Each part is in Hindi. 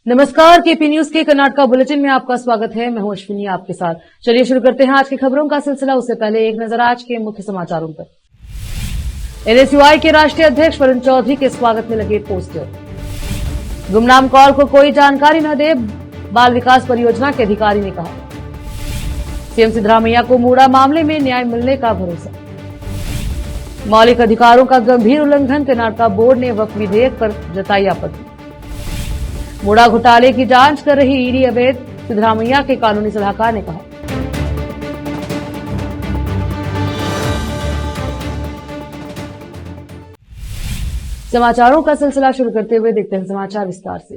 नमस्कार, केपी न्यूज के कर्नाटका बुलेटिन में आपका स्वागत है। मैं हूं अश्विनी आपके साथ। चलिए शुरू करते हैं आज की खबरों का सिलसिला। उससे पहले एक नजर आज के मुख्य समाचारों पर। एनएसयूआई के राष्ट्रीय अध्यक्ष वरुण चौधरी के स्वागत में लगे पोस्टर। गुमनाम कॉल को कोई जानकारी न दे, बाल विकास परियोजना के अधिकारी ने कहा। सीएम सिद्धरामैया को मूडा मामले में न्याय मिलने का भरोसा। मौलिक अधिकारों का गंभीर उल्लंघन, कर्नाटका बोर्ड ने वक्फ विधेयक पर जताई आपत्ति। मूडा घोटाले की जांच कर रही ईडी अवैध, सिद्धरामैया के कानूनी सलाहकार ने कहा। समाचारों का सिलसिला शुरू करते हुए देखते हैं समाचार विस्तार से।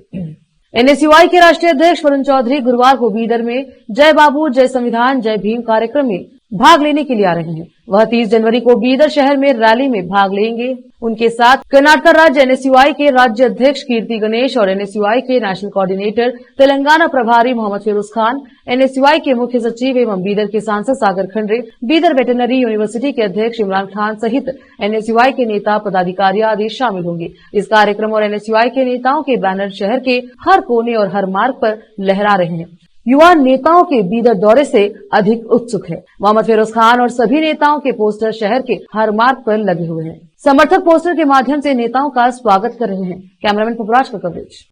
एनएसयूआई के राष्ट्रीय अध्यक्ष वरुण चौधरी गुरुवार को बीदर में जय बाबू जय संविधान जय भीम कार्यक्रम में भाग लेने के लिए आ रहे हैं। वह 30 जनवरी को बीदर शहर में रैली में भाग लेंगे। उनके साथ कर्नाटक राज्य एनएसयूआई के राज्य अध्यक्ष कीर्ति गणेश और एनएसयूआई के नेशनल कोऑर्डिनेटर तेलंगाना प्रभारी मोहम्मद फिरोज खान, एनएसयूआई के मुख्य सचिव एवं बीदर के सांसद सागर खंडरे, बीदर वेटरनरी यूनिवर्सिटी के अध्यक्ष इमरान खान सहित एनएसयूआई के नेता पदाधिकारी आदि शामिल होंगे। इस कार्यक्रम और एनएसयूआई के नेताओं के बैनर शहर के हर कोने और हर मार्ग पर लहरा रहे हैं। युवा नेताओं के बीदर दौरे से अधिक उत्सुक है। मोहम्मद फिरोज खान और सभी नेताओं के पोस्टर शहर के हर मार्ग पर लगे हुए हैं। समर्थक पोस्टर के माध्यम से नेताओं का स्वागत कर रहे हैं। कैमरामैन पपुराज का कवरेज।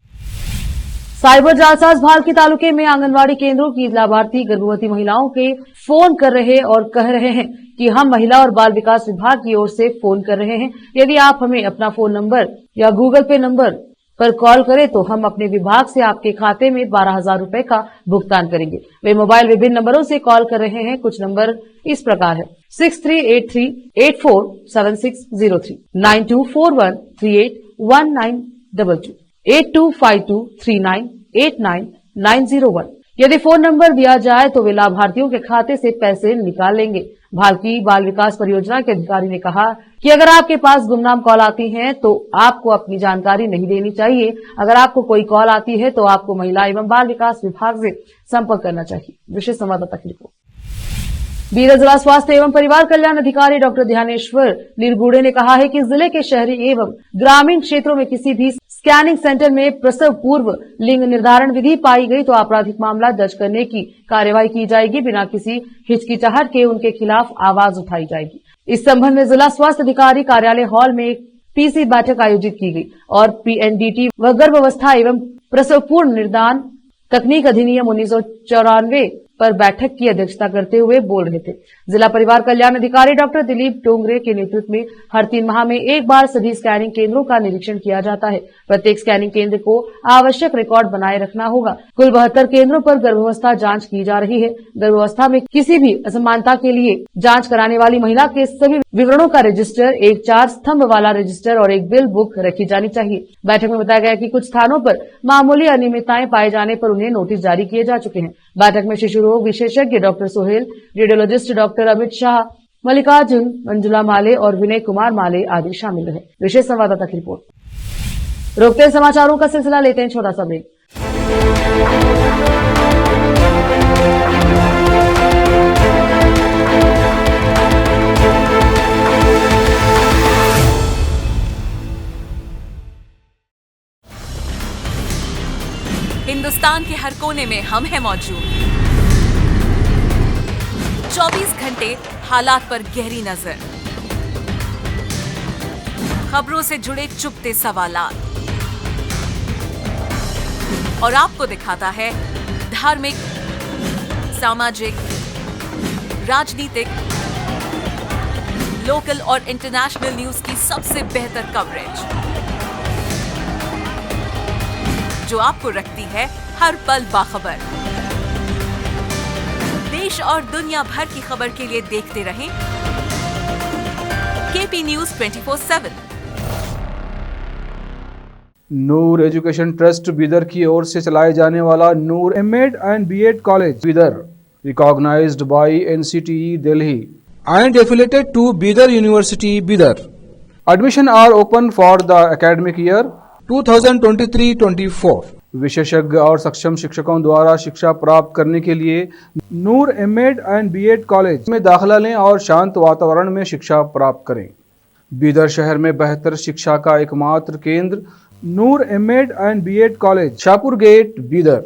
साइबर जालसाज भालकी तालुके में आंगनवाड़ी केंद्रों की लाभार्थी गर्भवती महिलाओं के फोन कर रहे और कह रहे हैं कि हम महिला और बाल विकास विभाग की ओर से फोन कर रहे हैं। यदि आप हमें अपना फोन नंबर या गूगल पे नंबर पर कॉल करें तो हम अपने विभाग से आपके खाते में 12,000 रुपए का भुगतान करेंगे। वे मोबाइल विभिन्न नंबरों से कॉल कर रहे हैं। कुछ नंबर इस प्रकार है: 6383847603, 9241381922, 8252398991। यदि फोन नंबर दिया जाए तो वे लाभार्थियों के खाते से पैसे निकाल लेंगे। भालकी बाल विकास परियोजना के अधिकारी ने कहा कि अगर आपके पास गुमनाम कॉल आती है तो आपको अपनी जानकारी नहीं देनी चाहिए। अगर आपको कोई कॉल आती है तो आपको महिला एवं बाल विकास विभाग से संपर्क करना चाहिए। विशेष संवाददाता की रिपोर्ट। बीदर जिला स्वास्थ्य एवं परिवार कल्याण अधिकारी डॉक्टर ध्यानेश्वर निरगुड़े ने कहा है कि जिले के शहरी एवं ग्रामीण क्षेत्रों में किसी भी स्कैनिंग सेंटर में प्रसव पूर्व लिंग निर्धारण विधि पाई गई तो आपराधिक मामला दर्ज करने की कार्यवाही की जाएगी। बिना किसी हिचकिचाहट के उनके खिलाफ आवाज उठाई जाएगी। इस संबंध में जिला स्वास्थ्य अधिकारी कार्यालय हॉल में एक पीसी बैठक आयोजित की गई और पीएनडीटी व गर्भावस्था एवं प्रसव पूर्व निदान तकनीक अधिनियम 1994 पर बैठक की अध्यक्षता करते हुए बोल रहे थे। जिला परिवार कल्याण अधिकारी डॉक्टर दिलीप डोंगरे के नेतृत्व में हर 3 माह में एक बार सभी स्कैनिंग केंद्रों का निरीक्षण किया जाता है। प्रत्येक स्कैनिंग केंद्र को आवश्यक रिकॉर्ड बनाए रखना होगा। कुल 72 केंद्रों पर गर्भावस्था जांच की जा रही है। गर्भावस्था में किसी भी असमानता के लिए जांच कराने वाली महिला के सभी विवरणों का रजिस्टर, एक 4 स्तंभ वाला रजिस्टर और एक बिल बुक रखी जानी चाहिए। बैठक में बताया गया कि कुछ स्थानों पर मामूली अनियमितताएं पाए जाने पर उन्हें नोटिस जारी किए जा चुके हैं। बैठक में शिशु रोग विशेषज्ञ doctor Sohail, radiologist doctor Amit Shah, Mallikarjun, Manjula Male और विनय कुमार माले आदि शामिल रहे। विशेष संवाददाता की रिपोर्ट। रोकते हैं समाचारों का सिलसिला, लेते हैं छोटा सा ब्रेक। हिंदुस्तान के हर कोने में हम हैं मौजूद। 24 घंटे हालात पर गहरी नजर, खबरों से जुड़े चुपते सवालात और आपको दिखाता है धार्मिक, सामाजिक, राजनीतिक, लोकल और इंटरनेशनल न्यूज की सबसे बेहतर कवरेज जो आपको रखती है हर पल बाखबर। देश और दुनिया भर की खबर के लिए देखते रहें KP news 24/7। Noor education trust Bidar की ओर से चलाए जाने वाला Noor MEd and BEd college Bidar, recognised by NCTE Delhi and affiliated to Bidar University, Bidar. Admission are open for the academic year 2023-24. विशेषज्ञ और सक्षम शिक्षकों द्वारा शिक्षा प्राप्त करने के लिए नूर एमएड एंड बीएड कॉलेज में दाखिला लें और शांत वातावरण में शिक्षा प्राप्त करें। बीदर शहर में बेहतर शिक्षा का एकमात्र केंद्र Noor M.Ed and B.Ed College, Shapur Gate, Bidar.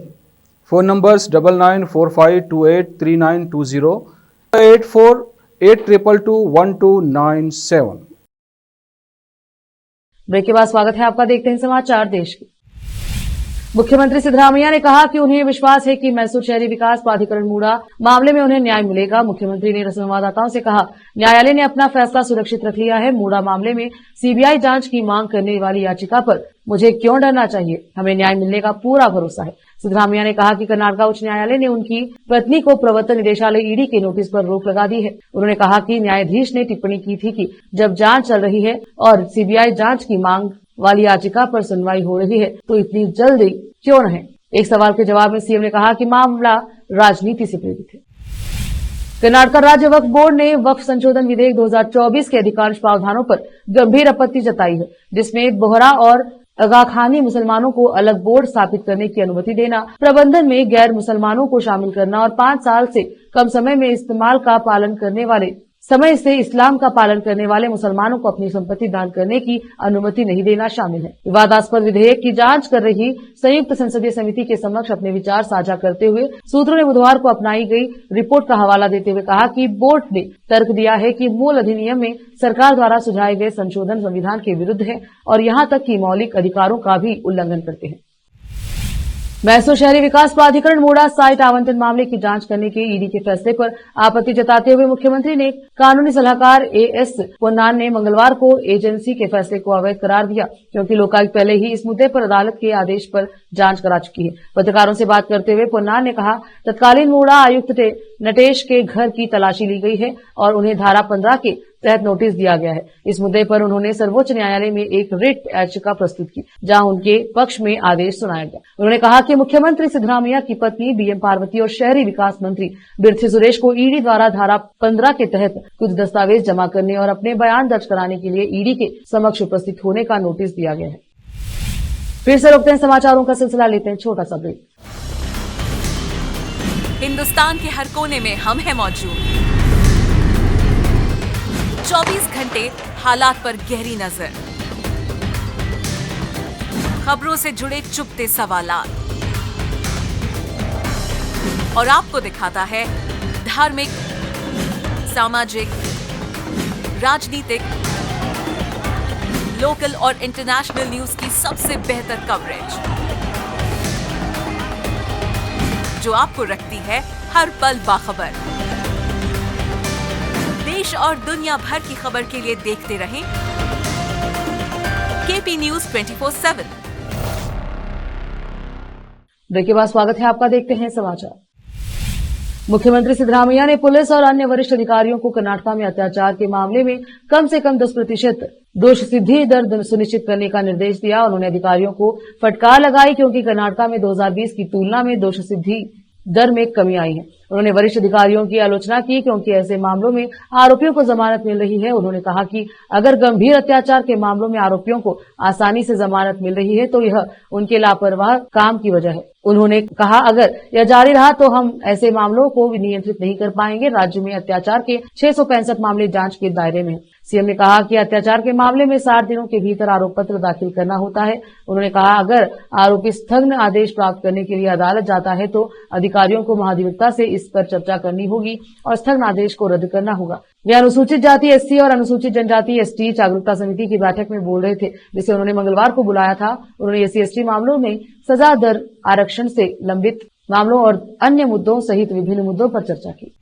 Phone numbers 9945283920, 8482221297. Break के बाद स्वागत है आपका। देखते हैं समाचार देश के। मुख्यमंत्री सिद्धरामैया ने कहा कि उन्हें विश्वास है कि मैसूर शहरी विकास प्राधिकरण मूडा मामले में उन्हें न्याय मिलेगा। मुख्यमंत्री ने संवाददाताओं से कहा, न्यायालय ने अपना फैसला सुरक्षित रख लिया है। मूडा मामले में सीबीआई जांच की मांग करने वाली याचिका पर मुझे क्यों डरना चाहिए, हमें न्याय मिलने का पूरा भरोसा है। सिद्धरामैया ने कहा कि कर्नाटक उच्च न्यायालय ने उनकी पत्नी को प्रवर्तन निदेशालय ईडी के नोटिस पर रोक लगा दी है। उन्होंने कहा कि न्यायाधीश ने टिप्पणी की थी कि जब जांच चल रही है और सीबीआई जांच की मांग वाली याचिका पर सुनवाई हो रही है तो इतनी जल्दी क्यों न है। एक सवाल के जवाब में सीएम ने कहा कि मामला राजनीति से प्रेरित है। कर्नाटक राज्य वक्फ बोर्ड ने वक्फ संशोधन विधेयक 2024 के अधिकांश प्रावधानों पर गंभीर आपत्ति जताई है, जिसमें बोहरा और अगाखानी मुसलमानों को अलग बोर्ड स्थापित करने की अनुमति देना, प्रबंधन में गैर मुसलमानों को शामिल करना और 5 साल से कम समय से इस्लाम का पालन करने वाले मुसलमानों को अपनी संपत्ति दान करने की अनुमति नहीं देना शामिल है। विवादास्पद विधेयक की जांच कर रही संयुक्त संसदीय समिति के समक्ष अपने विचार साझा करते हुए सूत्रों ने बुधवार को अपनाई गई रिपोर्ट का हवाला देते हुए कहा कि बोर्ड ने तर्क दिया है कि मूल अधिनियम में सरकार द्वारा सुझाए गए संशोधन संविधान के विरुद्ध है और यहां तक कि मौलिक अधिकारों का भी उल्लंघन करते हैं। मैसूर शहरी विकास प्राधिकरण मूडा साइट आवंटन मामले की जांच करने के ईडी के फैसले पर आपत्ति जताते हुए मुख्यमंत्री ने कानूनी सलाहकार एएस पोन्नान ने मंगलवार को एजेंसी के फैसले को अवैध करार दिया, क्योंकि लोकायुक्त पहले ही इस मुद्दे पर अदालत के आदेश पर जांच करा चुकी है। पत्रकारों से बात करते हुए पोन्नान ने कहा, तत्कालीन मूडा आयुक्त नटेश के घर की तलाशी ली गई है और उन्हें धारा 15 के तहत नोटिस दिया गया है। इस मुद्दे पर उन्होंने सर्वोच्च न्यायालय में एक रिट याचिका प्रस्तुत की, जहां उनके पक्ष में आदेश सुनाया गया। उन्होंने कहा कि मुख्यमंत्री सिद्धरामैया की पत्नी बीएम पार्वती और शहरी विकास मंत्री बिरथी सुरेश को ईडी द्वारा धारा 15 के तहत कुछ दस्तावेज जमा करने और अपने बयान दर्ज कराने के लिए ईडी के समक्ष उपस्थित होने का नोटिस दिया गया है। फिर से रोकते हैं समाचारों का सिलसिला, लेते हैं छोटा सा ब्रेक। हिंदुस्तान के हर कोने में हम हैं मौजूद। 24 घंटे हालात पर गहरी नजर, खबरों से जुड़े चुपते सवालात और आपको दिखाता है धार्मिक, सामाजिक, राजनीतिक, लोकल और इंटरनेशनल न्यूज की सबसे बेहतर कवरेज, जो आपको रखती है हर पल बाखबर। देश और दुनिया भर की खबर के लिए देखते रहें केपी न्यूज 24/7। ब्रेक के बाद स्वागत है आपका। देखते हैं समाचार। मुख्यमंत्री सिद्धरामैया ने पुलिस और अन्य वरिष्ठ अधिकारियों को कर्नाटक में अत्याचार के मामले में कम से कम 10% दोष सिद्धि दर सुनिश्चित करने का निर्देश दिया। उन्होंने अधिकारियों को फटकार लगाई क्योंकि कर्नाटक में 2020 की तुलना में दोष सिद्धि दर में कमी आई है। उन्होंने वरिष्ठ अधिकारियों की आलोचना की क्योंकि ऐसे मामलों में आरोपियों को जमानत मिल रही है। उन्होंने कहा कि अगर गंभीर अत्याचार के मामलों में आरोपियों को आसानी से जमानत मिल रही है तो यह उनके लापरवाह काम की वजह है। उन्होंने कहा, अगर यह जारी रहा तो हम ऐसे मामलों को नियंत्रित नहीं कर पाएंगे। राज्य में अत्याचार के 665 मामले जांच के दायरे में हैं। सीएम ने कहा कि अत्याचार के मामले में 60 दिनों के भीतर आरोप पत्र दाखिल करना होता है। उन्होंने कहा, अगर आरोपी स्थगन आदेश प्राप्त करने के लिए अदालत जाता है तो अधिकारियों को महाधिवक्ता से इस पर चर्चा करनी होगी और स्थगन आदेश को रद्द करना होगा। वे अनुसूचित जाति एससी और अनुसूचित जनजाति एसटी जागरूकता समिति की बैठक में बोल रहे थे, जिसे उन्होंने मंगलवार को बुलाया था। उन्होंने एससी एसटी मामलों में सजा दर आरक्षण से लंबित मामलों और अन्य मुद्दों सहित विभिन्न मुद्दों पर चर्चा की।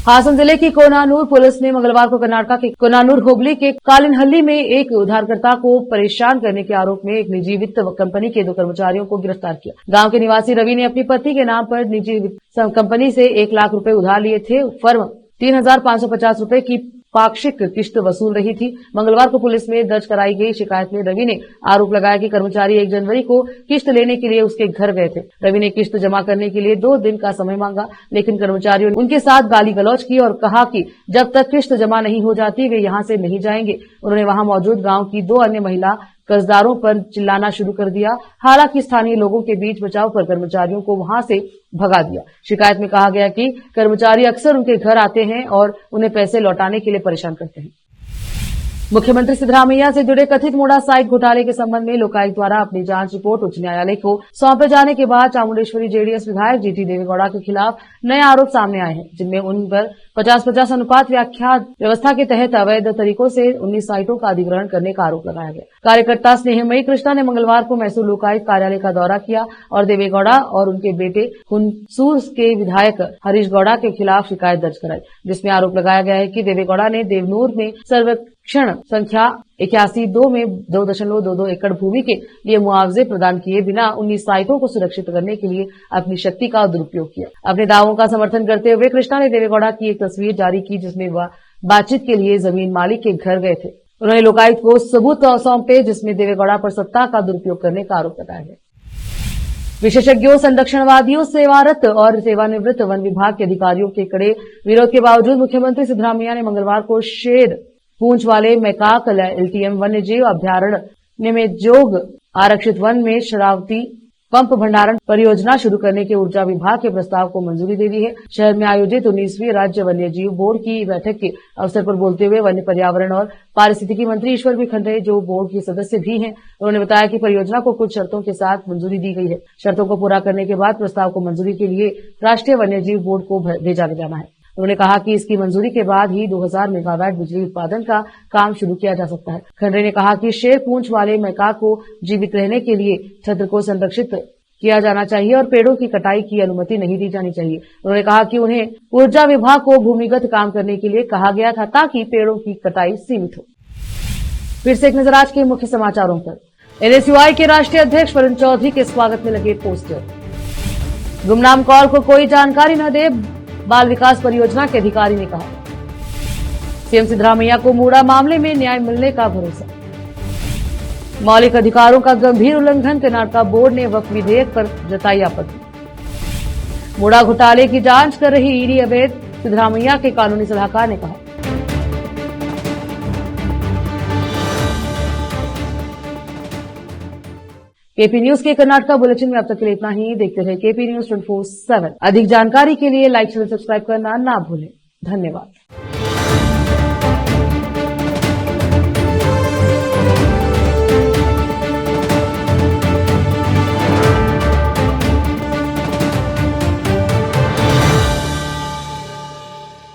हासन जिले की कोनानूर पुलिस ने मंगलवार को कर्नाटक के कोनानूर होबली के कालिनहल्ली में एक उधारकर्ता को परेशान करने के आरोप में एक निजी वित्त कंपनी के 2 कर्मचारियों को गिरफ्तार किया। गांव के निवासी रवि ने अपनी पत्नी के नाम पर निजी वित्त कंपनी से 1 लाख रुपए उधार लिए थे। फर्म 3,550 रुपए की पाक्षिक किस्त वसूल रही थी। मंगलवार को पुलिस में दर्ज कराई गई शिकायत में रवि ने आरोप लगाया कि कर्मचारी 1 जनवरी को किस्त लेने के लिए उसके घर गए थे। रवि ने किस्त जमा करने के लिए 2 दिन का समय मांगा, लेकिन कर्मचारियों ने उनके साथ गाली गलौज की और कहा कि जब तक किस्त जमा नहीं हो जाती वे यहां से नहीं जाएंगे। उन्होंने वहां मौजूद गांव की 2 अन्य महिला कर्जदारों पर चिल्लाना शुरू कर दिया। हालांकि स्थानीय लोगों के बीच बचाव कर कर्मचारियों को वहां से भगा दिया। शिकायत में कहा गया कि कर्मचारी अक्सर उनके घर आते हैं और उन्हें पैसे लौटाने के लिए परेशान करते हैं। मुख्यमंत्री सिद्धरामैया से जुड़े कथित मुड़ा साइट घोटाले के संबंध में लोकायुक्त द्वारा अपनी जांच रिपोर्ट उच्च न्यायालय को सौंपे जाने के बाद चामुंडेश्वरी जेडीएस विधायक जीटी देवेगौड़ा के खिलाफ नए आरोप सामने आए हैं, जिनमें उन पर 50-50 अनुपात व्याख्या व्यवस्था के तहत अवैध तरीकों से 19 साइटों का अधिग्रहण करने का आरोप लगाया गया। कार्यकर्ता स्नेहमयी कृष्णा ने मंगलवार को मैसूर लोकायुक्त कार्यालय का दौरा किया और देवेगौड़ा और उनके बेटे हुनसूर के विधायक हरीश गौड़ा के खिलाफ शिकायत दर्ज कराई, जिसमें आरोप लगाया गया है कि देवेगौड़ा ने देवनूर में सर्वेक्षण संख्या 81-2 में 2.22 एकड़ भूमि के लिए मुआवजे प्रदान किए बिना 19 साइटों को सुरक्षित करने के लिए अपनी शक्ति का दुरुपयोग किया। अपने दावों का समर्थन करते हुए कृष्णा ने देवेगौड़ा की एक तस्वीर जारी की, जिसमें वह बातचीत के लिए जमीन मालिक के घर गए थे। उन्होंने लोकायुक्त को सबूत सौंपे, जिसमें देवेगौड़ा पर सत्ता का दुरुपयोग करने का आरोप लगाया गया। विशेषज्ञों, संरक्षणवादियों, सेवारत और सेवानिवृत्त वन विभाग के अधिकारियों के कड़े विरोध के बावजूद मुख्यमंत्री सिद्धरामैया ने मंगलवार को शेर पूंछ वाले मैकाक एलटीएम वन्यजीव अभ्यारण्य में जोग आरक्षित वन में शरावती पंप भंडारण परियोजना शुरू करने के ऊर्जा विभाग के प्रस्ताव को मंजूरी दे दी है। शहर में आयोजित 19वीं राज्य वन्यजीव बोर्ड की बैठक के अवसर पर बोलते हुए वन्य पर्यावरण और पारिस्थितिकी मंत्री ईश्वर भी खंडरे, जो बोर्ड के सदस्य भी हैं, उन्होंने बताया कि परियोजना को कुछ शर्तों के साथ मंजूरी दी गई है। शर्तों को पूरा करने के बाद प्रस्ताव को मंजूरी के लिए राष्ट्रीय वन्यजीव बोर्ड को भेजा जाना है। उन्होंने कहा कि इसकी मंजूरी के बाद ही 2000 मेगावाट बिजली उत्पादन का काम शुरू किया जा सकता है। खंडरे ने कहा कि शेर पूंछ वाले मैकाक को जीवित रहने के लिए छत्र को संरक्षित किया जाना चाहिए और पेड़ों की कटाई की अनुमति नहीं दी जानी चाहिए। उन्होंने कहा कि उन्हें ऊर्जा विभाग को भूमिगत काम करने के लिए कहा गया था ताकि पेड़ों की कटाई सीमित हो। फिर से एक नजर आज के मुख्य समाचारों पर। एनएसयूआई के राष्ट्रीय अध्यक्ष वरुण चौधरी के स्वागत में लगे पोस्टर। गुमनाम कौल को कोई जानकारी न दे, बाल विकास परियोजना के अधिकारी ने कहा। सीएम सिद्धरामैया को मूड़ा मामले में न्याय मिलने का भरोसा। मौलिक अधिकारों का गंभीर उल्लंघन, कर्नाटक बोर्ड ने वक्फ विधेयक पर जताई आपत्ति। मूड़ा घोटाले की जांच कर रही ईडी अवैध, सिद्धरामैया के कानूनी सलाहकार ने कहा। केपी न्यूज के कर्नाटका बुलेटिन में अब तक के लिए इतना ही। देखते रहे केपी न्यूज 24/7। अधिक जानकारी के लिए लाइक, शेयर, सब्सक्राइब करना ना भूलें। धन्यवाद।